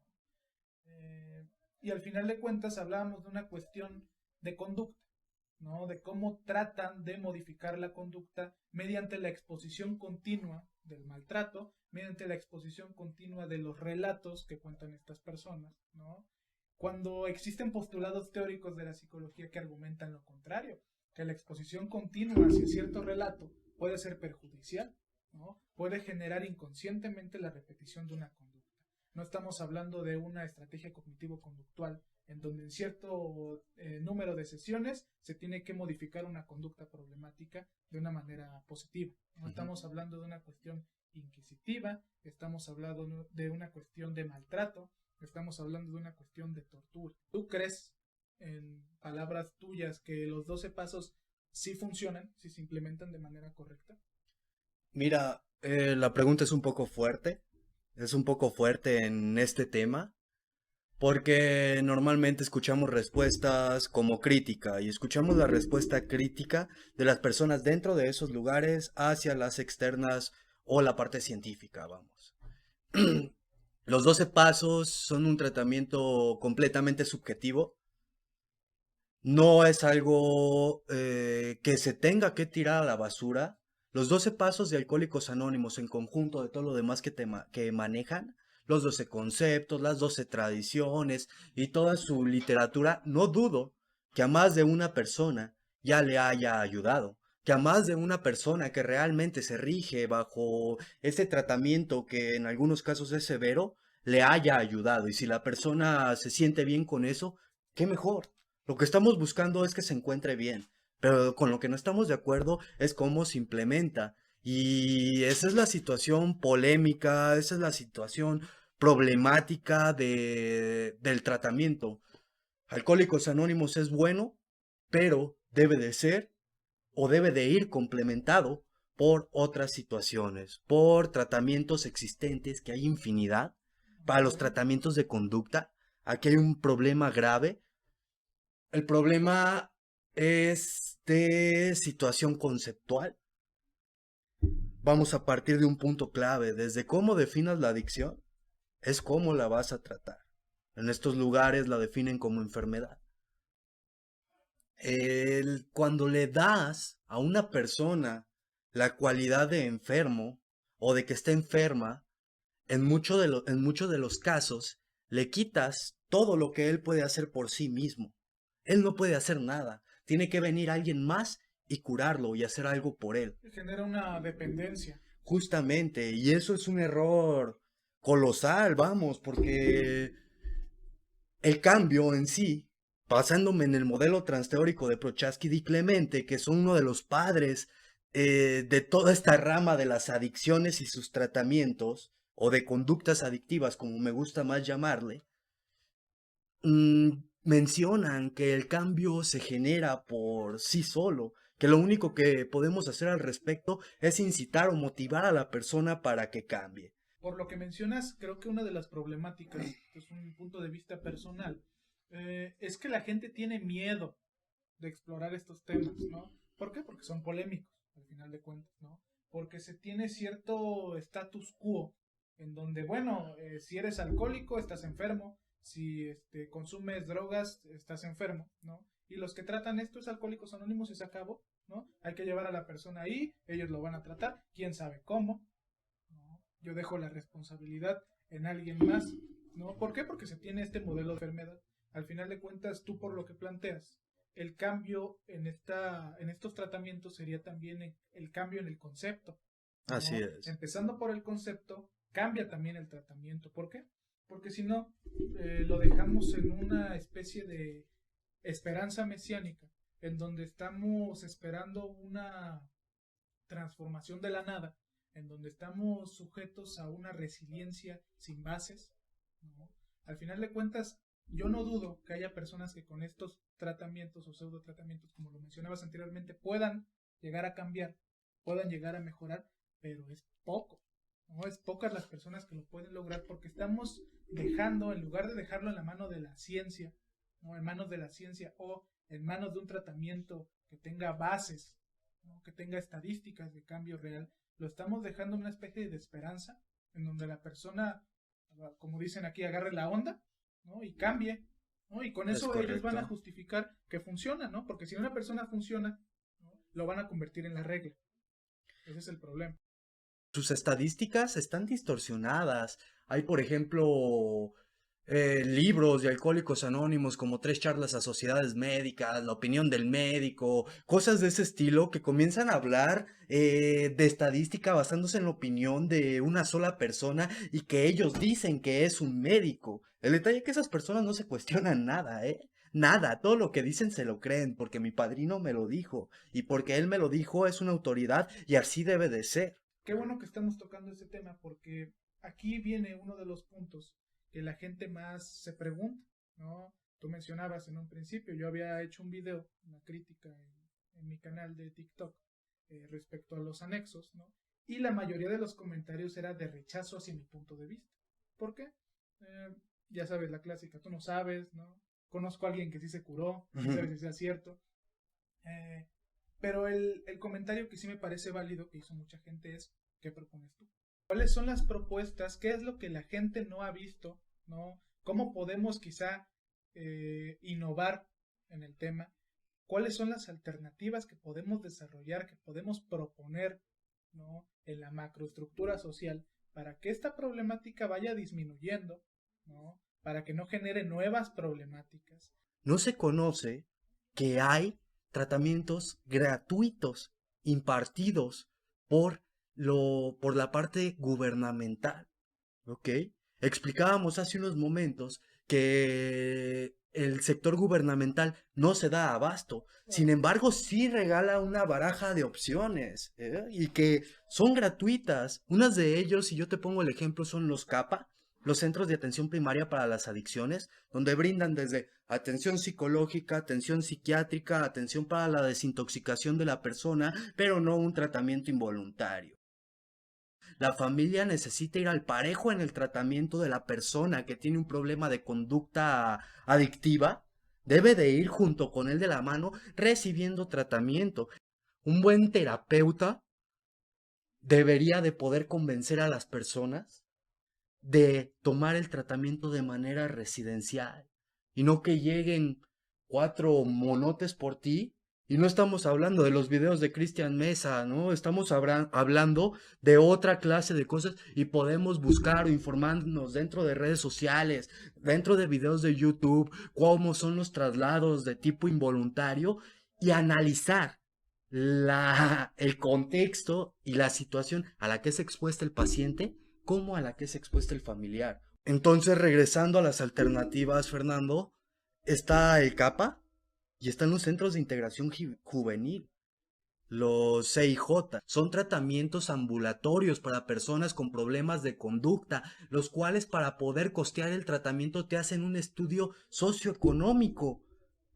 [SPEAKER 1] Y al final de cuentas hablábamos de una cuestión de conducta, ¿no? De cómo tratan de modificar la conducta mediante la exposición continua del maltrato, mediante la exposición continua de los relatos que cuentan estas personas, ¿no? Cuando existen postulados teóricos de la psicología que argumentan lo contrario, que la exposición continua hacia cierto relato puede ser perjudicial, ¿no? Puede generar inconscientemente la repetición de una conducta. No estamos hablando de una estrategia cognitivo-conductual en donde en cierto número de sesiones se tiene que modificar una conducta problemática de una manera positiva. No estamos hablando de una cuestión inquisitiva, estamos hablando de una cuestión de maltrato, estamos hablando de una cuestión de tortura. ¿Tú crees, en palabras tuyas, que los 12 pasos sí funcionan, si se implementan de manera correcta?
[SPEAKER 2] Mira, la pregunta es un poco fuerte. Es un poco fuerte en este tema. Porque normalmente escuchamos respuestas como crítica y escuchamos la respuesta crítica de las personas dentro de esos lugares hacia las externas o la parte científica, vamos. Los 12 pasos son un tratamiento completamente subjetivo. No es algo que se tenga que tirar a la basura. Los 12 pasos de Alcohólicos Anónimos en conjunto de todo lo demás que manejan, los 12 conceptos, las 12 tradiciones y toda su literatura, no dudo que a más de una persona ya le haya ayudado, que a más de una persona que realmente se rige bajo ese tratamiento que en algunos casos es severo, le haya ayudado. Y si la persona se siente bien con eso, qué mejor. Lo que estamos buscando es que se encuentre bien, pero con lo que no estamos de acuerdo es cómo se implementa. Y esa es la situación polémica, esa es la situación problemática del tratamiento. Alcohólicos Anónimos es bueno, pero debe de ser o debe de ir complementado por otras situaciones, por tratamientos existentes, que hay infinidad. Para los
[SPEAKER 1] Okay.
[SPEAKER 2] tratamientos de conducta, aquí hay un problema grave. El problema es de situación conceptual. Vamos a partir de un punto clave. Desde cómo definas la adicción, es cómo la vas a tratar. En estos lugares la definen como enfermedad. Cuando le das a una persona la cualidad de enfermo o de que está enferma, en muchos de los casos, le quitas todo lo que él puede hacer por sí mismo. Él no puede hacer nada. Tiene que venir alguien más y curarlo y hacer algo por él.
[SPEAKER 1] Genera una dependencia.
[SPEAKER 2] Justamente, y eso es un error colosal, vamos, porque el cambio en sí, basándome en el modelo transteórico de Prochaska y Di Clemente, que son uno de los padres de toda esta rama de las adicciones y sus tratamientos, o de conductas adictivas, como me gusta más llamarle, mencionan que el cambio se genera por sí solo, que lo único que podemos hacer al respecto es incitar o motivar a la persona para que cambie.
[SPEAKER 1] Por lo que mencionas, creo que una de las problemáticas, que es un punto de vista personal, es que la gente tiene miedo de explorar estos temas, ¿no? ¿Por qué? Porque son polémicos, al final de cuentas, ¿no? Porque se tiene cierto status quo en donde, bueno, si eres alcohólico, estás enfermo, si consumes drogas, estás enfermo, ¿no? Y los que tratan esto es Alcohólicos Anónimos y se acabó, ¿no? Hay que llevar a la persona ahí, ellos lo van a tratar, quién sabe cómo, ¿no? Yo dejo la responsabilidad en alguien más, ¿no? ¿Por qué? Porque se tiene este modelo de enfermedad. Al final de cuentas, tú por lo que planteas, el cambio en estos tratamientos sería también el cambio en el concepto,
[SPEAKER 2] Así
[SPEAKER 1] ¿no?
[SPEAKER 2] es.
[SPEAKER 1] Empezando por el concepto, cambia también el tratamiento. ¿Por qué? Porque si no, lo dejamos en una especie de esperanza mesiánica, en donde estamos esperando una transformación de la nada, en donde estamos sujetos a una resiliencia sin bases, ¿no? Al final de cuentas, yo no dudo que haya personas que con estos tratamientos o pseudo tratamientos, como lo mencionabas anteriormente, puedan llegar a cambiar, puedan llegar a mejorar, pero es poco, ¿no? Es pocas las personas que lo pueden lograr porque estamos dejando, en lugar de dejarlo en la mano de la ciencia, ¿no? En manos de la ciencia o en manos de un tratamiento que tenga bases, ¿no? Que tenga estadísticas de cambio real, lo estamos dejando en una especie de esperanza en donde la persona, como dicen aquí, agarre la onda, ¿no? Y cambie, ¿no? Y con eso ellos van a justificar que funciona, ¿no? Porque si una persona funciona, ¿no? Lo van a convertir en la regla. Ese es el problema.
[SPEAKER 2] Sus estadísticas están distorsionadas. Hay, por ejemplo, libros de Alcohólicos Anónimos como Tres charlas a sociedades médicas, La opinión del médico, cosas de ese estilo que comienzan a hablar de estadística basándose en la opinión de una sola persona y que ellos dicen que es un médico. El detalle es que esas personas no se cuestionan nada, ¿eh? Nada, todo lo que dicen se lo creen porque mi padrino me lo dijo y porque él me lo dijo es una autoridad y así debe de ser.
[SPEAKER 1] Qué bueno que estamos tocando este tema porque aquí viene uno de los puntos que la gente más se pregunta, ¿no? Tú mencionabas en un principio, yo había hecho un video, una crítica en mi canal de TikTok respecto a los anexos, ¿no? Y la mayoría de los comentarios era de rechazo hacia mi punto de vista. ¿Por qué? Ya sabes, la clásica, tú no sabes, ¿no? Conozco a alguien que sí se curó, quién sabe si sea cierto. Pero el comentario que sí me parece válido, que hizo mucha gente, es ¿qué propones tú? ¿Cuáles son las propuestas? ¿Qué es lo que la gente no ha visto? ¿No? ¿Cómo podemos quizá innovar en el tema? ¿Cuáles son las alternativas que podemos desarrollar, que podemos proponer, ¿no? En la macroestructura social para que esta problemática vaya disminuyendo, ¿no? Para que no genere nuevas problemáticas?
[SPEAKER 2] No se conoce que hay tratamientos gratuitos impartidos por por la parte gubernamental, ¿ok? Explicábamos hace unos momentos que el sector gubernamental no se da abasto, sin embargo sí regala una baraja de opciones, y que son gratuitas. Unas de ellos, si yo te pongo el ejemplo, son los CAPA, los Centros de Atención Primaria para las Adicciones, donde brindan desde atención psicológica, atención psiquiátrica, atención para la desintoxicación de la persona, pero no un tratamiento involuntario. La familia necesita ir al parejo en el tratamiento de la persona que tiene un problema de conducta adictiva. Debe de ir junto con él de la mano recibiendo tratamiento. Un buen terapeuta debería de poder convencer a las personas de tomar el tratamiento de manera residencial y no que lleguen 4 monotes por ti. Y no estamos hablando de los videos de Cristian Mesa, ¿no? Estamos hablando de otra clase de cosas y podemos buscar o informarnos dentro de redes sociales, dentro de videos de YouTube, cómo son los traslados de tipo involuntario y analizar el contexto y la situación a la que es expuesta el paciente como a la que es expuesta el familiar. Entonces, regresando a las alternativas, Fernando, está el CAPA y están los centros de integración juvenil. Los CIJ son tratamientos ambulatorios para personas con problemas de conducta, los cuales para poder costear el tratamiento te hacen un estudio socioeconómico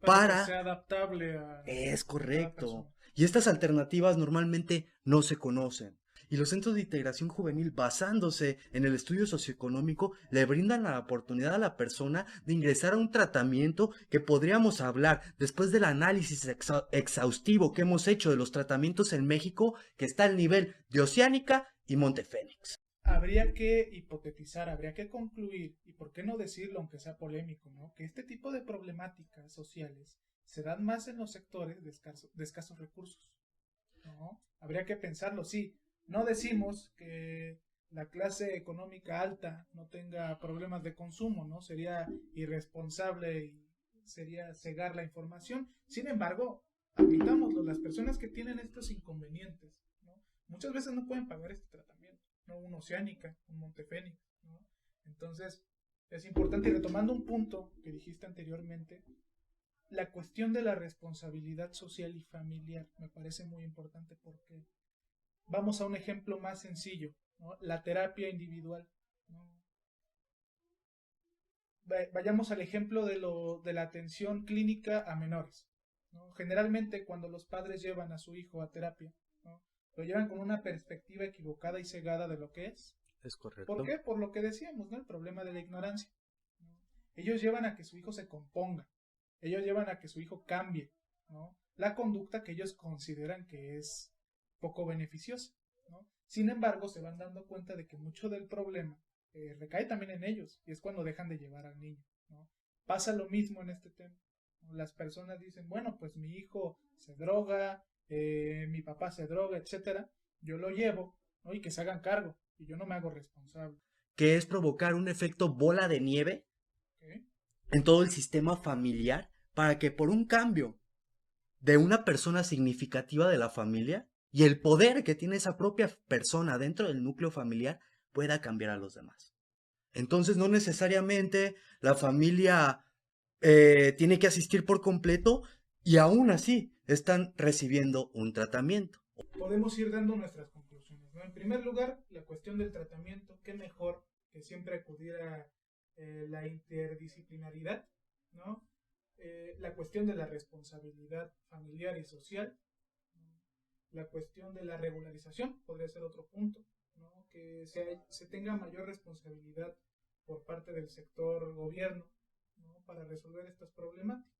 [SPEAKER 1] Para que
[SPEAKER 2] para...
[SPEAKER 1] sea adaptable
[SPEAKER 2] Es
[SPEAKER 1] a cada
[SPEAKER 2] correcto.
[SPEAKER 1] persona.
[SPEAKER 2] Y estas alternativas normalmente no se conocen. Y los centros de integración juvenil, basándose en el estudio socioeconómico, le brindan la oportunidad a la persona de ingresar a un tratamiento que podríamos hablar después del análisis exhaustivo que hemos hecho de los tratamientos en México, que está al nivel de Oceánica y Montefénix.
[SPEAKER 1] Habría que hipotetizar, habría que concluir, y por qué no decirlo aunque sea polémico, ¿no? Que este tipo de problemáticas sociales se dan más en los sectores de escasos recursos, ¿no? Habría que pensarlo, sí. No decimos que la clase económica alta no tenga problemas de consumo, ¿no? Sería irresponsable y sería cegar la información. Sin embargo, admitámoslo, las personas que tienen estos inconvenientes, ¿no? Muchas veces no pueden pagar este tratamiento, ¿no? Un Oceánica, un Montefénix, ¿no? Entonces, es importante, y retomando un punto que dijiste anteriormente, la cuestión de la responsabilidad social y familiar me parece muy importante porque vamos a un ejemplo más sencillo, ¿no? La terapia individual, ¿no? Vayamos al ejemplo de la atención clínica a menores, ¿no? Generalmente cuando los padres llevan a su hijo a terapia, ¿no? Lo llevan con una perspectiva equivocada y cegada de lo que es.
[SPEAKER 2] Es
[SPEAKER 1] ¿Por
[SPEAKER 2] correcto.
[SPEAKER 1] qué? Por lo que decíamos, ¿no? El problema de la ignorancia, ¿no? Ellos llevan a que su hijo se componga, ellos llevan a que su hijo cambie, ¿no? La conducta que ellos consideran que es poco beneficiosa, ¿no? Sin embargo, se van dando cuenta de que mucho del problema recae también en ellos, y es cuando dejan de llevar al niño, ¿no? Pasa lo mismo en este tema, ¿no? Las personas dicen, bueno, pues mi hijo se droga, mi papá se droga, etcétera, yo lo llevo, ¿no? Y que se hagan cargo, y yo no me hago responsable.
[SPEAKER 2] Que es provocar un efecto bola de nieve
[SPEAKER 1] ¿Okay?
[SPEAKER 2] en todo el sistema familiar para que por un cambio de una persona significativa de la familia y el poder que tiene esa propia persona dentro del núcleo familiar pueda cambiar a los demás. Entonces no necesariamente la familia tiene que asistir por completo y aún así están recibiendo un tratamiento.
[SPEAKER 1] Podemos ir dando nuestras conclusiones, ¿no? En primer lugar, la cuestión del tratamiento, qué mejor que siempre acudir a la interdisciplinaridad, ¿no? La cuestión de la responsabilidad familiar y social, ¿no? La cuestión de la regularización podría ser otro punto, ¿no? Que se tenga mayor responsabilidad por parte del sector gobierno, ¿no? Para resolver estas problemáticas.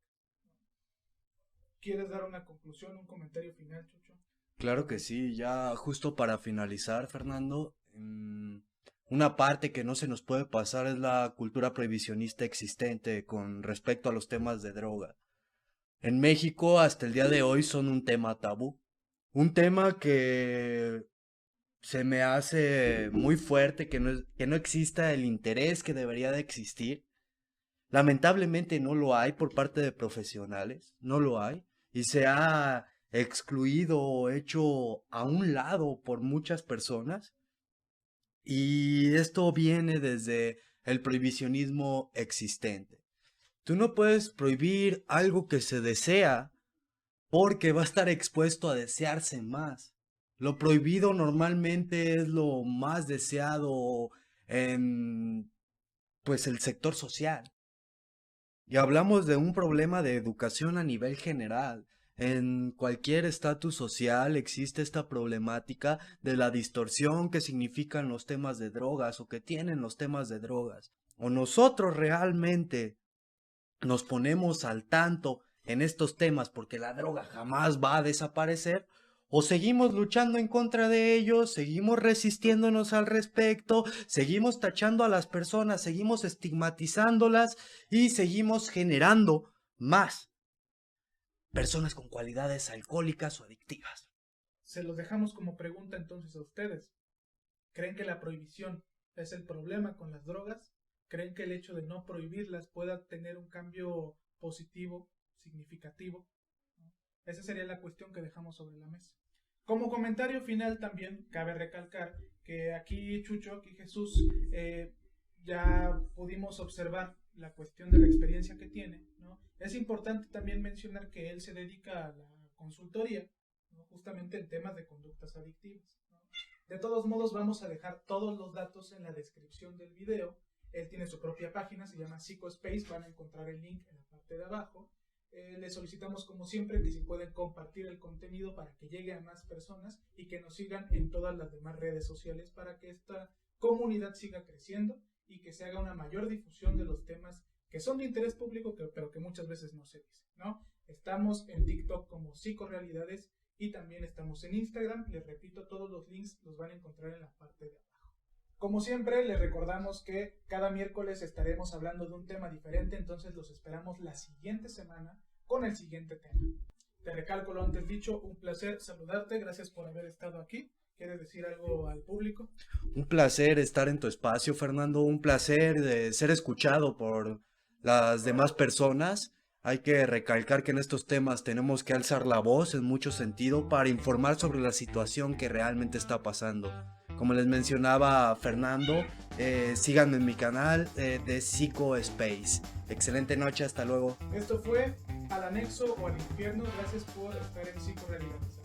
[SPEAKER 1] ¿Quieres dar una conclusión, un comentario final, Chucho?
[SPEAKER 2] Claro que sí, ya justo para finalizar, Fernando, una parte que no se nos puede pasar es la cultura prohibicionista existente con respecto a los temas de droga. En México hasta el día de hoy son un tema tabú, un tema que se me hace muy fuerte que no exista el interés que debería de existir. Lamentablemente no lo hay por parte de profesionales, no lo hay, y se ha excluido o hecho a un lado por muchas personas, y esto viene desde el prohibicionismo existente. Tú no puedes prohibir algo que se desea porque va a estar expuesto a desearse más. Lo prohibido normalmente es lo más deseado en pues el sector social. Y hablamos de un problema de educación a nivel general. En cualquier estatus social existe esta problemática de la distorsión que significan los temas de drogas o que tienen los temas de drogas. O nosotros realmente nos ponemos al tanto en estos temas porque la droga jamás va a desaparecer, o seguimos luchando en contra de ellos, seguimos resistiéndonos al respecto, seguimos tachando a las personas, seguimos estigmatizándolas y seguimos generando más personas con cualidades alcohólicas o adictivas.
[SPEAKER 1] Se los dejamos como pregunta entonces a ustedes. ¿Creen que la prohibición es el problema con las drogas? ¿Creen que el hecho de no prohibirlas pueda tener un cambio positivo, significativo? ¿No? Esa sería la cuestión que dejamos sobre la mesa. Como comentario final también cabe recalcar que aquí Chucho, aquí Jesús, ya pudimos observar la cuestión de la experiencia que tiene, ¿no? Es importante también mencionar que él se dedica a la consultoría, ¿no? justamente en temas de conductas adictivas, ¿no? De todos modos, vamos a dejar todos los datos en la descripción del video. Él tiene su propia página, se llama Psicospace, van a encontrar el link en la parte de abajo. Les solicitamos como siempre que si pueden compartir el contenido para que llegue a más personas y que nos sigan en todas las demás redes sociales para que esta comunidad siga creciendo y que se haga una mayor difusión de los temas que son de interés público, pero que muchas veces no se dicen, ¿no? Estamos en TikTok como Psicorealidades y también estamos en Instagram. Les repito, todos los links los van a encontrar en la parte de abajo. Como siempre, les recordamos que cada miércoles estaremos hablando de un tema diferente, entonces los esperamos la siguiente semana con el siguiente tema. Te recalco lo antes dicho, un placer saludarte, gracias por haber estado aquí. ¿Quieres decir algo al público?
[SPEAKER 2] Un placer estar en tu espacio, Fernando, un placer de ser escuchado por las demás personas. Hay que recalcar que en estos temas tenemos que alzar la voz en mucho sentido para informar sobre la situación que realmente está pasando. Como les mencionaba Fernando, síganme en mi canal de Psicospace. Excelente noche, hasta luego.
[SPEAKER 1] Esto fue Al Anexo o al Infierno, gracias por estar en Psicorealidades.